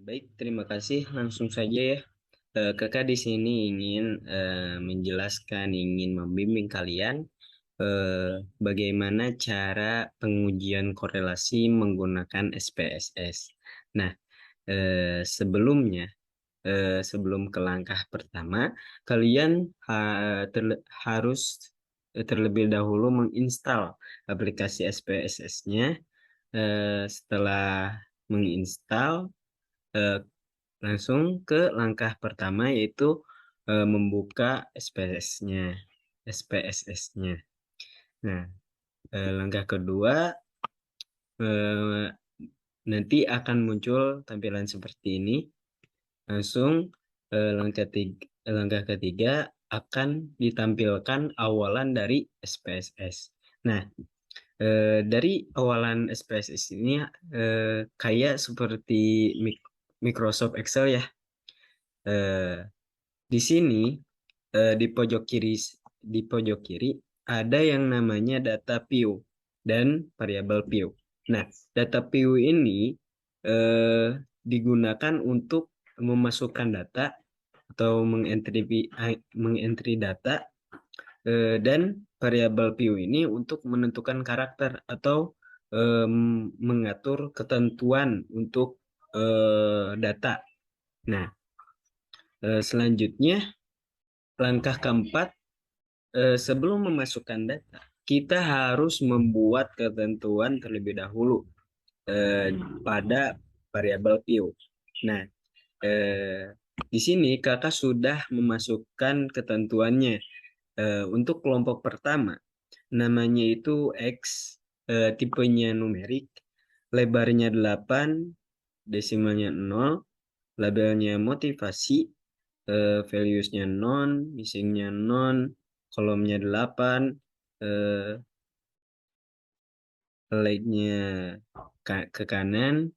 Baik, terima kasih. Langsung saja ya. Kakak di sini ingin menjelaskan, ingin membimbing kalian bagaimana cara pengujian korelasi menggunakan SPSS. Nah, sebelum ke langkah pertama, kalian harus terlebih dahulu menginstal aplikasi SPSS-nya. Setelah menginstal, eh, langsung ke langkah pertama yaitu membuka SPSS-nya. Nah, langkah kedua eh, nanti akan muncul tampilan seperti ini. Langsung langkah ketiga akan ditampilkan awalan dari SPSS. Nah, dari awalan SPSS ini kayak seperti Microsoft Excel ya. Eh, Di sini di pojok kiri ada yang namanya data view dan variabel view. Nah, data view ini eh, digunakan untuk memasukkan data atau mengentry data, dan variabel view ini untuk menentukan karakter atau mengatur ketentuan untuk data. Nah, selanjutnya langkah keempat, sebelum memasukkan data, kita harus membuat ketentuan terlebih dahulu pada variabel view. Nah, di sini kakak sudah memasukkan ketentuannya. Untuk kelompok pertama, namanya itu X, tipenya numerik, lebarnya 8, desimalnya 0, labelnya motivasi, values-nya non, missing-nya non, kolomnya 8, eh, like-nya ke kanan,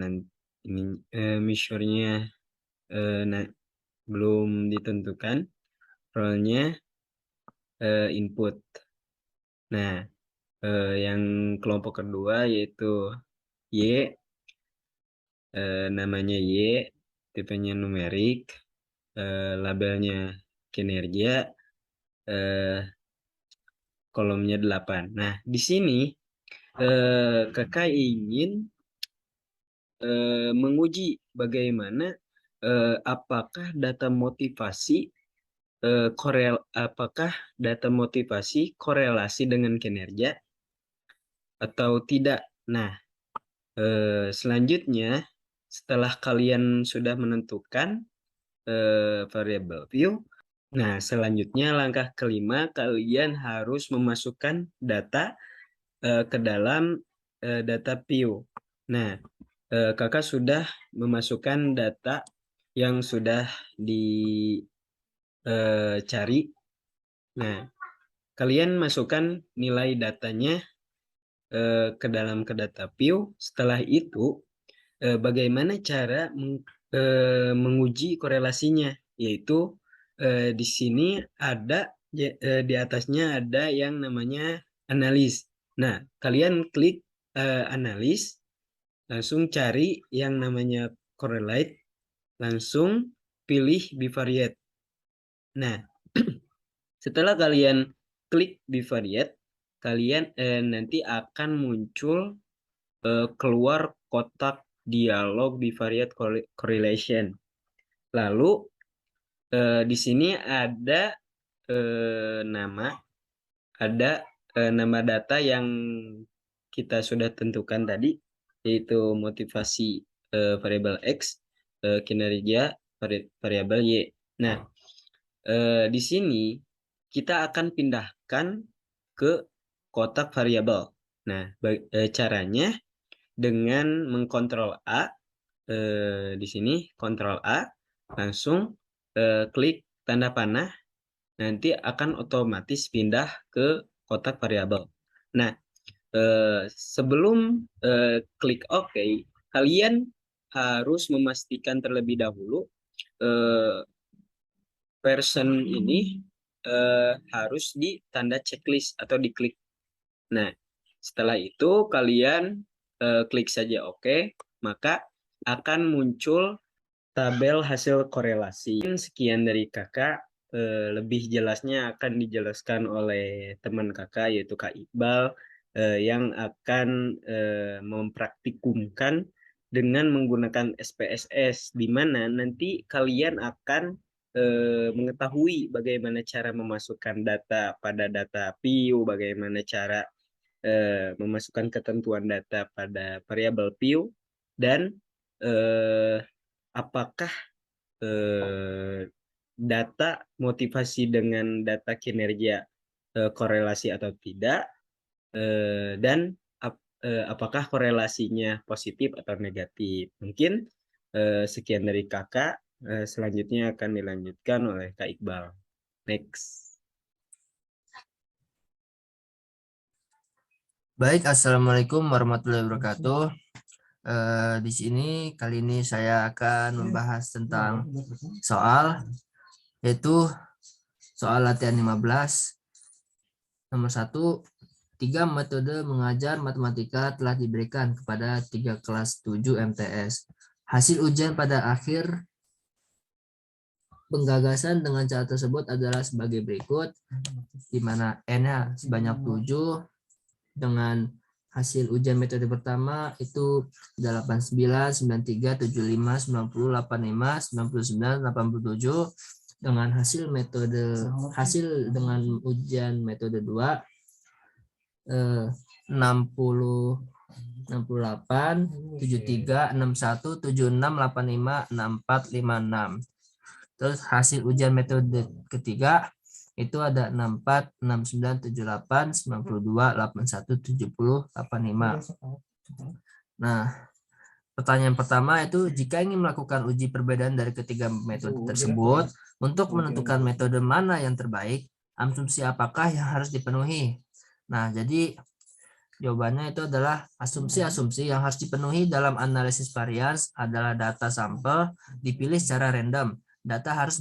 nanti ini measure-nya nah, belum ditentukan, role-nya input. Nah, yang kelompok kedua yaitu Y, namanya Y, tipenya numerik, labelnya kinerja, eh, kolomnya 8. Nah, di sini kakak ingin menguji bagaimana apakah data motivasi korelasi dengan kinerja atau tidak. Nah, selanjutnya setelah kalian sudah menentukan variable view, nah selanjutnya langkah kelima kalian harus memasukkan data ke dalam data view. Nah, kakak sudah memasukkan data yang sudah dicari. Nah, kalian masukkan nilai datanya ke data view. Setelah itu, bagaimana cara menguji korelasinya? Yaitu di sini ada di atasnya ada yang namanya analis. Nah, kalian klik analis, langsung cari yang namanya correlate, langsung pilih bivariate. Nah, setelah kalian klik bivariate, kalian nanti akan muncul keluar kotak dialog bivariate correlation. Lalu di sini ada nama, ada nama data yang kita sudah tentukan tadi, yaitu motivasi variabel X, kinerja variabel Y. Nah, di sini kita akan pindahkan ke kotak variabel. Nah, caranya dengan mengkontrol A, di sini kontrol A, langsung klik tanda panah, nanti akan otomatis pindah ke kotak variabel. Nah, sebelum klik OK, kalian harus memastikan terlebih dahulu eh, person ini harus di tanda checklist atau diklik. Nah, setelah itu kalian klik saja oke, maka akan muncul tabel hasil korelasi. Sekian dari kakak. Lebih jelasnya akan dijelaskan oleh teman kakak yaitu Kak Iqbal yang akan mempraktikumkan dengan menggunakan SPSS, di mana nanti kalian akan mengetahui bagaimana cara memasukkan data pada data PIU, bagaimana cara memasukkan ketentuan data pada variabel PIU, dan eh, apakah eh, data motivasi dengan data kinerja korelasi atau tidak, dan apakah korelasinya positif atau negatif. Mungkin sekian dari kakak. Selanjutnya akan dilanjutkan oleh Kak Iqbal. Next. Baik, Assalamualaikum warahmatullahi wabarakatuh. Di sini kali ini saya akan membahas tentang yaitu soal latihan 15. Nomor 1, 3 metode mengajar matematika telah diberikan kepada 3 kelas 7 MTS. Hasil ujian pada akhir penggagasan dengan cara tersebut adalah sebagai berikut, di mana N-nya sebanyak 7, dengan hasil ujian metode pertama itu 89, 93, 75, 90, 85, 99, 87, dengan hasil dengan ujian metode 2 60, 68, 73, 61, 76, 85, 64, 56. Terus hasil ujian metode ketiga itu ada 64, 69, 78, 92, 81, 70, 85. Nah, pertanyaan pertama itu, jika ingin melakukan uji perbedaan dari ketiga metode tersebut, untuk menentukan metode mana yang terbaik, asumsi apakah yang harus dipenuhi? Nah, jadi jawabannya itu adalah asumsi-asumsi yang harus dipenuhi dalam analisis varians adalah data sampel dipilih secara random. Data harus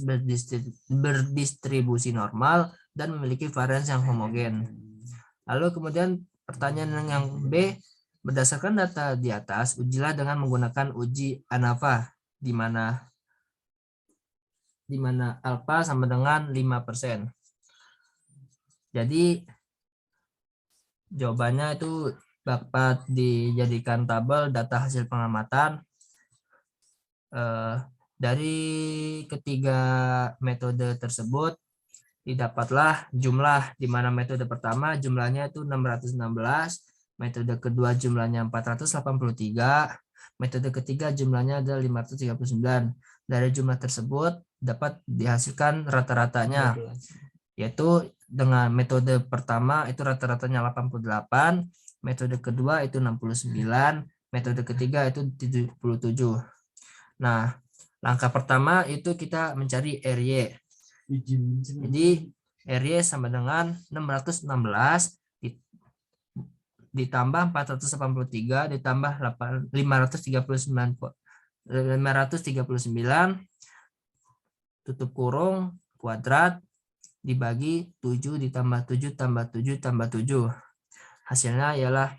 berdistribusi normal dan memiliki varians yang homogen. Lalu kemudian pertanyaan yang B, berdasarkan data di atas, ujilah dengan menggunakan uji ANAVA, di mana alfa sama dengan 5%. Jadi jawabannya itu dapat dijadikan tabel data hasil pengamatan dari ketiga metode tersebut. Didapatlah jumlah, di mana metode pertama jumlahnya itu 616, metode kedua jumlahnya 483, metode ketiga jumlahnya adalah 539. Dari jumlah tersebut dapat dihasilkan rata-ratanya, yaitu dengan metode pertama itu rata-ratanya 88, metode kedua itu 69, metode ketiga itu 77. Nah, langkah pertama itu kita mencari RY. Jadi RY sama dengan 616 ditambah 483 ditambah 539 tutup kurung kuadrat dibagi 7 ditambah 7 tambah 7 tambah 7. Hasilnya ialah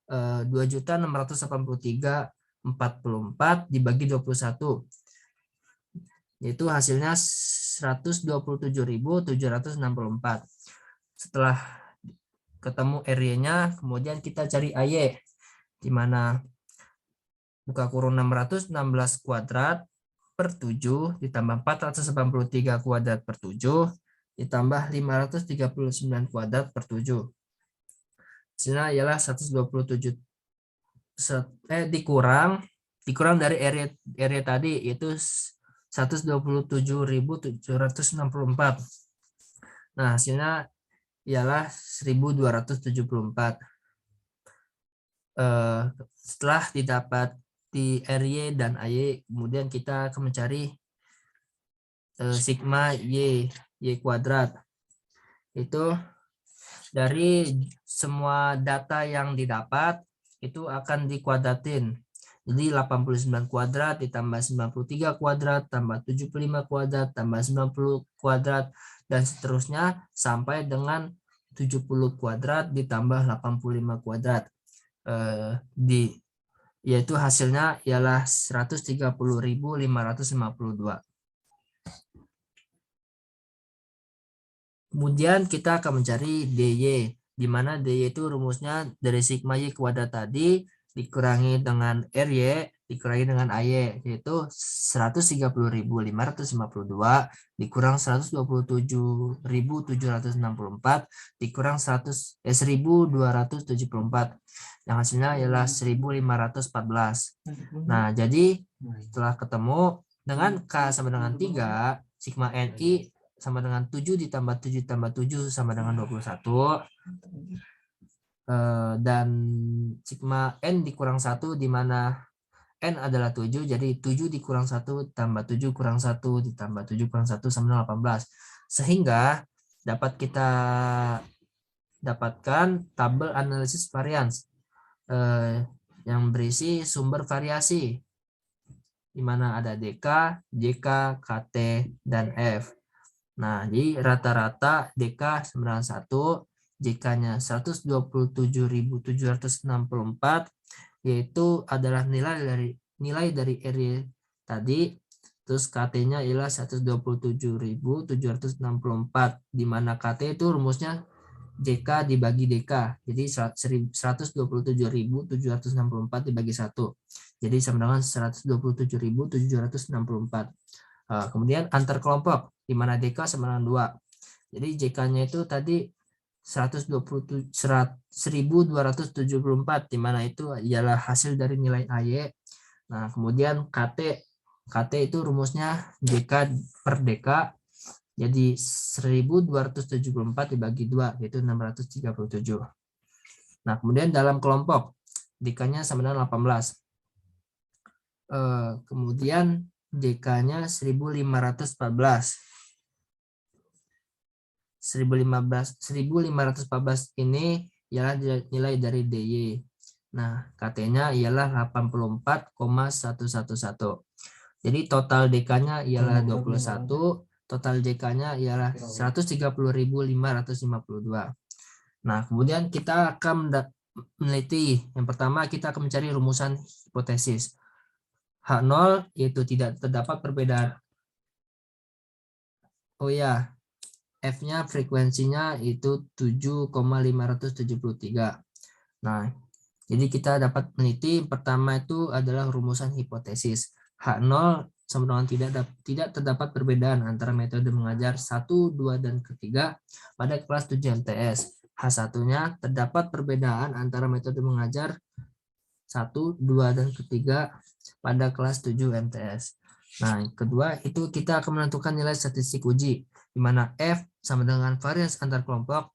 2.683.44 dibagi 21. Yaitu hasilnya 127.764. Setelah ketemu RY-nya, kemudian kita cari AY, di mana buka kurung 616 kuadrat per 7 ditambah 483 kuadrat per 7 ditambah 539 kuadrat per 7. Hasilnya ialah 127 dikurang dari area tadi yaitu 127.764. Nah, hasilnya ialah 1.274. Setelah didapat di RY dan AY, kemudian kita akan mencari sigma Y kuadrat. Itu dari semua data yang didapat itu akan dikuadratin. Jadi 89 kuadrat ditambah 93 kuadrat tambah 75 kuadrat tambah 90 kuadrat dan seterusnya sampai dengan 70 kuadrat ditambah 85 kuadrat. yaitu hasilnya ialah 130.552. Kemudian kita akan mencari DY, di mana DY itu rumusnya dari sigma Y kuadrat tadi dikurangi dengan RY dikurangi dengan AY, yaitu 130.552 dikurang 127.764 dikurang 1.274, yang hasilnya ialah 1.514. Nah, jadi setelah ketemu dengan K sama dengan 3, sigma NI sama dengan 7 ditambah 7 tambah 7 sama dengan 21. Dan sigma N dikurang 1, di mana N adalah 7, jadi 7 dikurang 1 tambah 7 kurang 1 ditambah 7 kurang 1 sama dengan 18. Sehingga dapat kita dapatkan tabel analisis varians yang berisi sumber variasi, di mana ada DK, JK, KT, dan F. Nah, jadi rata-rata DK 91, JK-nya 127.764, yaitu adalah nilai dari RY tadi, terus KT-nya ialah 127.764, di mana KT itu rumusnya JK dibagi DK, jadi 127.764 dibagi 1, jadi sama dengan 127.764. Kemudian antar kelompok, di mana DK sama dengan 2. Jadi JK-nya itu tadi 124, di mana itu ialah hasil dari nilai AY. Nah, kemudian KT itu rumusnya JK per DK, jadi 1.274 dibagi 2, yaitu 637. Nah, kemudian dalam kelompok, DK-nya sama dengan 18. Kemudian DK-nya 1514. 1514 ini ialah nilai dari DY. Nah, KT-nya ialah 84,111. Jadi total DK-nya ialah 21, total JK-nya ialah 130.552. Nah, kemudian kita akan meneliti. Yang pertama, kita akan mencari rumusan hipotesis. H0 yaitu tidak terdapat perbedaan. Oh ya, F-nya frekuensinya itu 7,573. Nah, jadi kita dapat meneliti pertama itu adalah rumusan hipotesis. H0 sama dengan tidak terdapat perbedaan antara metode mengajar 1, 2, dan ketiga pada kelas 7 MTS. H1-nya terdapat perbedaan antara metode mengajar 1, 2, dan ketiga pada kelas 7 MTS. Nah, kedua itu kita akan menentukan nilai statistik uji, di mana F sama dengan varians antar kelompok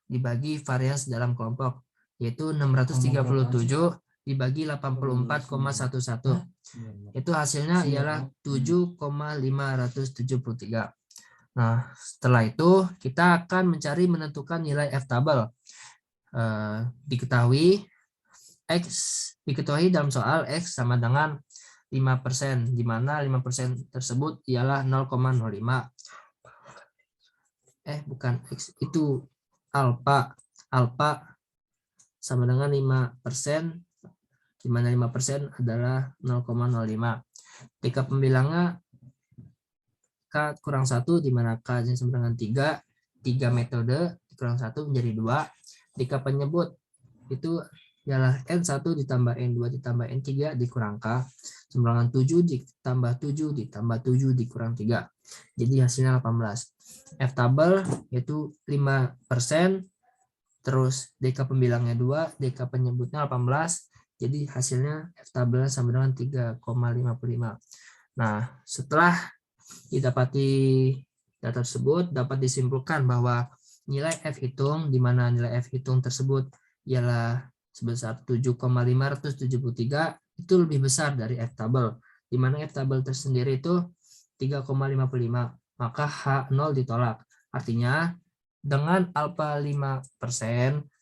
dibagi varians dalam kelompok, yaitu 637 dibagi 84,11. Itu hasilnya ialah 7,573. Nah, setelah itu kita akan mencari menentukan nilai F-tabel. Diketahui dalam soal X sama dengan 5%, di mana 5% tersebut ialah 0,05. Bukan X, itu alfa. Alfa sama dengan 5%, di mana 5% adalah 0,05. Jika pembilangnya K kurang 1, di mana K sama dengan 3 metode kurang 1 menjadi 2. Jika penyebut itu ialah N1 ditambah N2 ditambah N3 dikurang K, sama dengan 7 ditambah 7 ditambah 7 dikurang 3. Jadi hasilnya 18. F-tabel yaitu 5%, terus DK pembilangnya 2, DK penyebutnya 18, jadi hasilnya F-tabelnya sama dengan 3,55. Nah, setelah didapati data tersebut, dapat disimpulkan bahwa nilai F hitung, di mana nilai F hitung tersebut ialah sebesar 7,573, itu lebih besar dari F-tabel, di mana F-tabel tersendiri itu 3,55. Maka H0 ditolak. Artinya dengan alfa 5%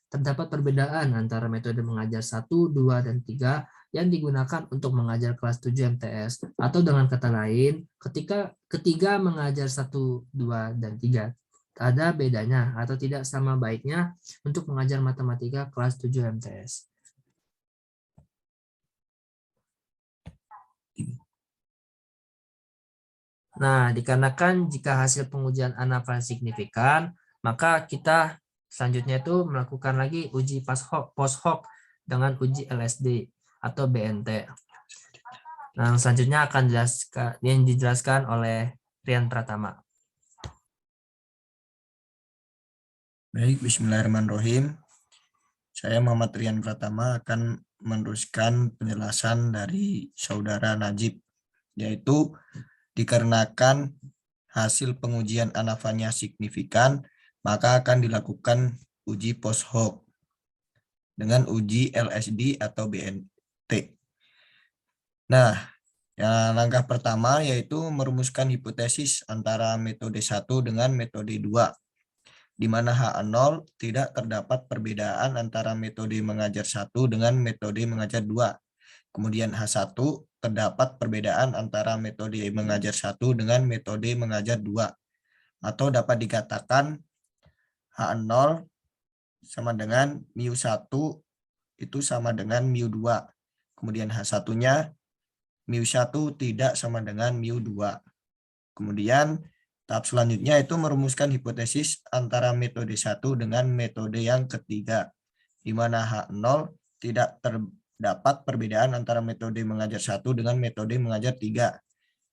terdapat perbedaan antara metode mengajar 1, 2, dan 3 yang digunakan untuk mengajar kelas 7 MTS. Atau dengan kata lain, ketika ketiga mengajar 1, 2, dan 3 ada bedanya atau tidak sama baiknya untuk mengajar matematika kelas 7 MTS. Nah, dikarenakan jika hasil pengujian ANAFA signifikan, maka kita selanjutnya itu melakukan lagi uji post hoc dengan uji LSD atau BNT. Nah, selanjutnya akan dijelaskan oleh Rian Pratama. Baik, bismillahirrahmanirrahim. Saya Muhammad Rian Pratama akan meneruskan penjelasan dari Saudara Najib, yaitu dikarenakan hasil pengujian ANAFA-nya signifikan, maka akan dilakukan uji post hoc dengan uji LSD atau BNT. Nah, langkah pertama yaitu merumuskan hipotesis antara metode 1 dengan metode 2, di mana H0 tidak terdapat perbedaan antara metode mengajar 1 dengan metode mengajar 2. Kemudian H1 terdapat perbedaan antara metode mengajar 1 dengan metode mengajar 2. Atau dapat dikatakan H0 sama dengan mu1 itu sama dengan mu2. Kemudian H1-nya mu1 tidak sama dengan mu2. Kemudian tahap selanjutnya itu merumuskan hipotesis antara metode 1 dengan metode yang ketiga, di mana H0 tidak terdapat perbedaan antara metode mengajar 1 dengan metode mengajar 3.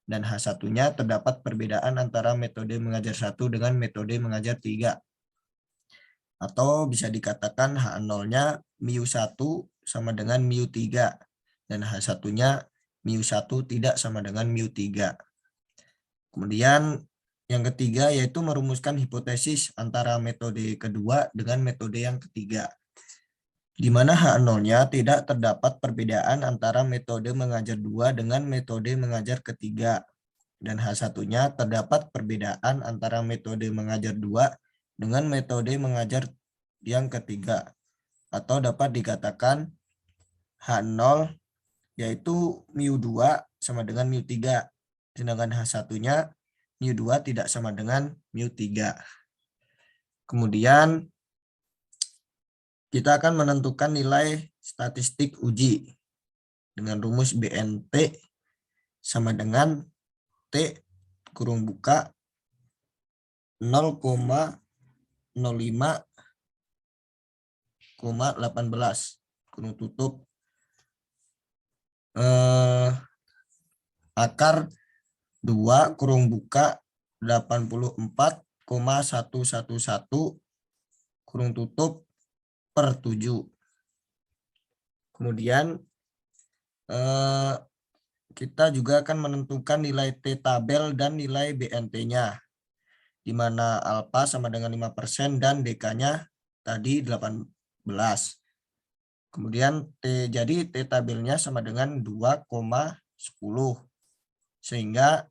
Dan H1-nya terdapat perbedaan antara metode mengajar 1 dengan metode mengajar 3. Atau bisa dikatakan H0-nya mu1 sama dengan mu3. Dan H1-nya mu1 tidak sama dengan mu3. Kemudian yang ketiga yaitu merumuskan hipotesis antara metode kedua dengan metode yang ketiga, di mana H0-nya tidak terdapat perbedaan antara metode mengajar 2 dengan metode mengajar ketiga, dan H1-nya terdapat perbedaan antara metode mengajar 2 dengan metode mengajar yang ketiga, atau dapat dikatakan H0 yaitu mu2 sama dengan mu3, sedangkan H1-nya mu2 tidak sama dengan mu3. Kemudian kita akan menentukan nilai statistik uji dengan rumus BNT sama dengan T kurung buka 0,05,18 kurung tutup akar 2 kurung buka 84,111 kurung tutup per 7. Kemudian kita juga akan menentukan nilai T tabel dan nilai BNT-nya, di mana alfa sama dengan 5% dan DK-nya tadi 18. Kemudian jadi T tabelnya sama dengan 2,10. Sehingga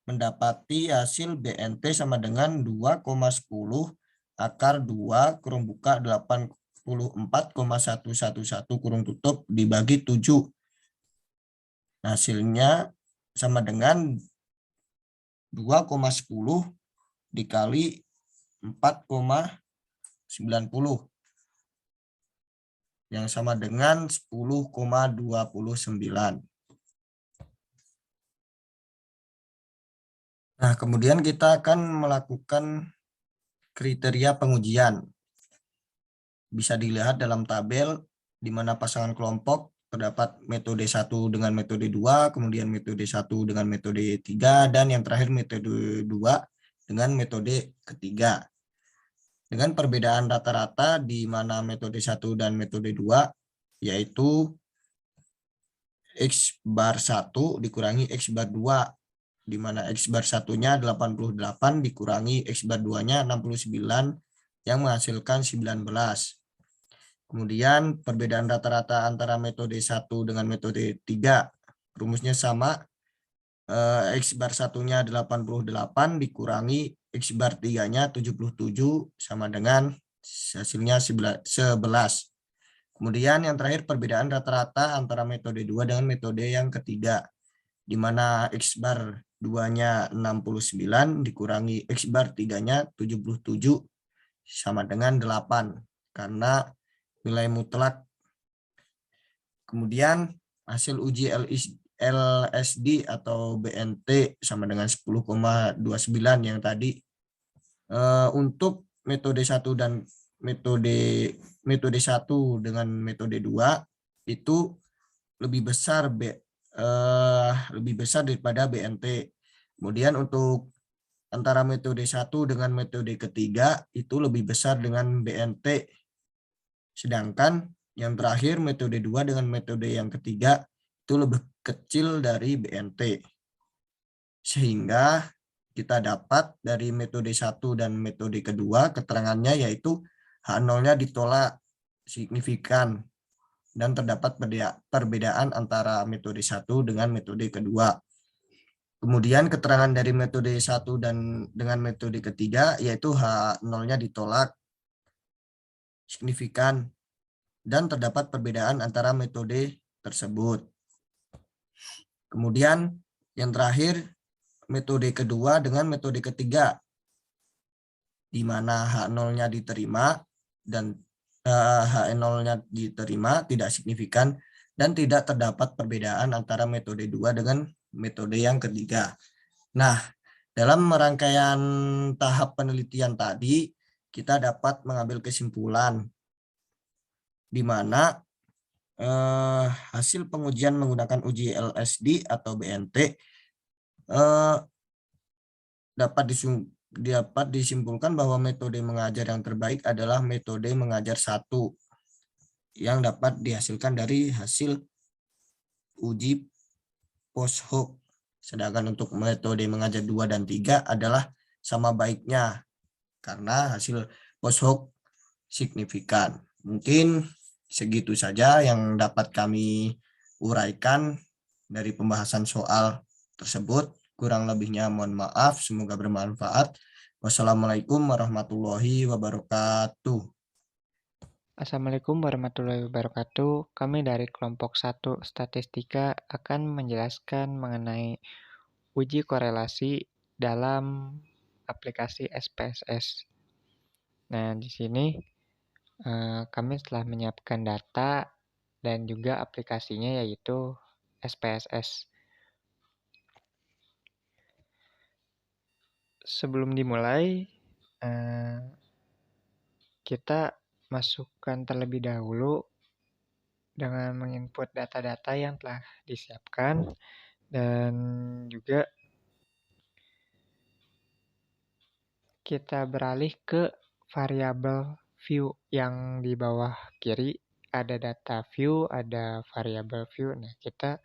mendapati hasil BNT sama dengan 2,10 akar 2 kurung buka 84,111 kurung tutup dibagi 7. Hasilnya sama dengan 2,10 dikali 4,90 yang sama dengan 10,29. Nah, kemudian kita akan melakukan kriteria pengujian. Bisa dilihat dalam tabel di mana pasangan kelompok terdapat metode 1 dengan metode 2, kemudian metode 1 dengan metode 3, dan yang terakhir metode 2 dengan metode ketiga. Dengan perbedaan rata-rata di mana metode 1 dan metode 2 yaitu X bar 1 dikurangi X bar 2, di mana X bar 1-nya 88 dikurangi X bar 2-nya 69 yang menghasilkan 19. Kemudian perbedaan rata-rata antara metode 1 dengan metode 3 rumusnya sama. X bar 1-nya 88 dikurangi X bar 3-nya 77 sama dengan hasilnya 11. Kemudian yang terakhir perbedaan rata-rata antara metode 2 dengan metode yang ketiga, di mana X bar 2-nya 69 dikurangi X bar 3-nya 77 sama dengan 8 karena nilai mutlak. Kemudian hasil uji LSD atau BNT sama dengan 10,29 yang tadi. Untuk metode 1 dan metode 1 dengan metode 2 itu lebih besar lebih besar daripada BNT. Kemudian untuk antara metode 1 dengan metode ketiga itu lebih besar dengan BNT. Sedangkan yang terakhir metode 2 dengan metode yang ketiga itu lebih kecil dari BNT. Sehingga kita dapat dari metode 1 dan metode kedua keterangannya yaitu H0-nya ditolak signifikan dan terdapat perbedaan antara metode 1 dengan metode kedua. Kemudian keterangan dari metode 1 dan dengan metode ketiga yaitu H0-nya ditolak signifikan dan terdapat perbedaan antara metode tersebut. Kemudian yang terakhir metode kedua dengan metode ketiga di mana H0-nya diterima dan H0-nya diterima tidak signifikan dan tidak terdapat perbedaan antara metode 2 dengan metode yang ketiga. Nah, dalam rangkaian tahap penelitian tadi, kita dapat mengambil kesimpulan di mana hasil pengujian menggunakan uji LSD atau BNT dapat disimpulkan bahwa metode mengajar yang terbaik adalah metode mengajar 1 yang dapat dihasilkan dari hasil uji post hoc. Sedangkan untuk metode mengajar 2 dan 3 adalah sama baiknya karena hasil post hoc signifikan. Mungkin segitu saja yang dapat kami uraikan dari pembahasan soal tersebut. Kurang lebihnya mohon maaf, semoga bermanfaat. Wassalamualaikum warahmatullahi wabarakatuh. Assalamualaikum warahmatullahi wabarakatuh. Kami dari kelompok 1 Statistika akan menjelaskan mengenai uji korelasi dalam aplikasi SPSS. Nah, di sini kami telah menyiapkan data dan juga aplikasinya yaitu SPSS. Sebelum dimulai, kita masukkan terlebih dahulu dengan menginput data-data yang telah disiapkan dan juga kita beralih ke variabel view yang di bawah kiri. Ada data view, ada variabel view. Nah, kita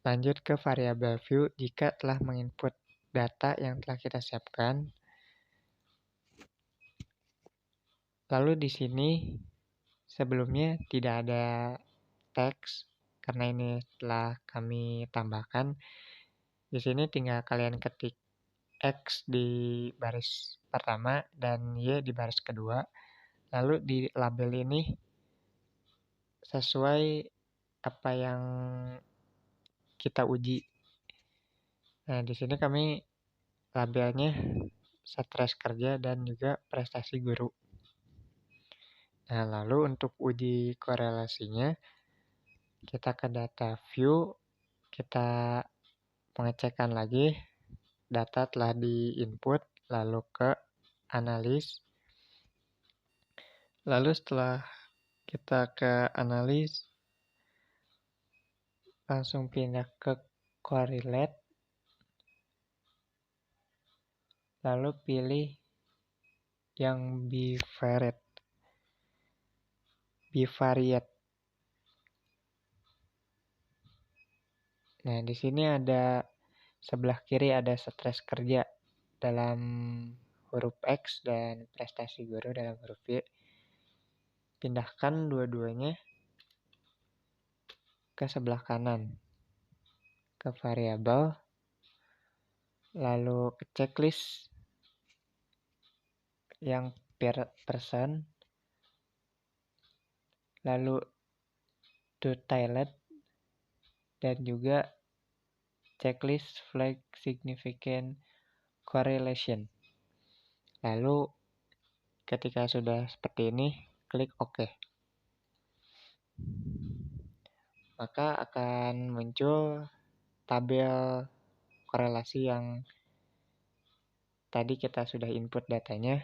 lanjut ke variabel view jika telah menginput data yang telah kita siapkan. Lalu di sini sebelumnya tidak ada teks karena ini telah kami tambahkan. Di sini tinggal kalian ketik X di baris pertama dan Y di baris kedua. Lalu di label ini sesuai apa yang kita uji. Nah, di sini kami labelnya stres kerja dan juga prestasi guru. Nah, lalu untuk uji korelasinya, kita ke data view, kita pengecekan lagi, data telah di-input, lalu ke analis. Lalu setelah kita ke analis, langsung pindah ke correlate, lalu pilih yang bivariate. Nah, di sini ada sebelah kiri ada stres kerja dalam huruf X dan prestasi guru dalam huruf Y. Pindahkan dua-duanya ke sebelah kanan, ke variabel, lalu ke checklist yang persen, lalu to toilet, dan juga checklist flag significant correlation. Lalu ketika sudah seperti ini, klik OK. maka akan muncul tabel korelasi yang tadi kita sudah input datanya.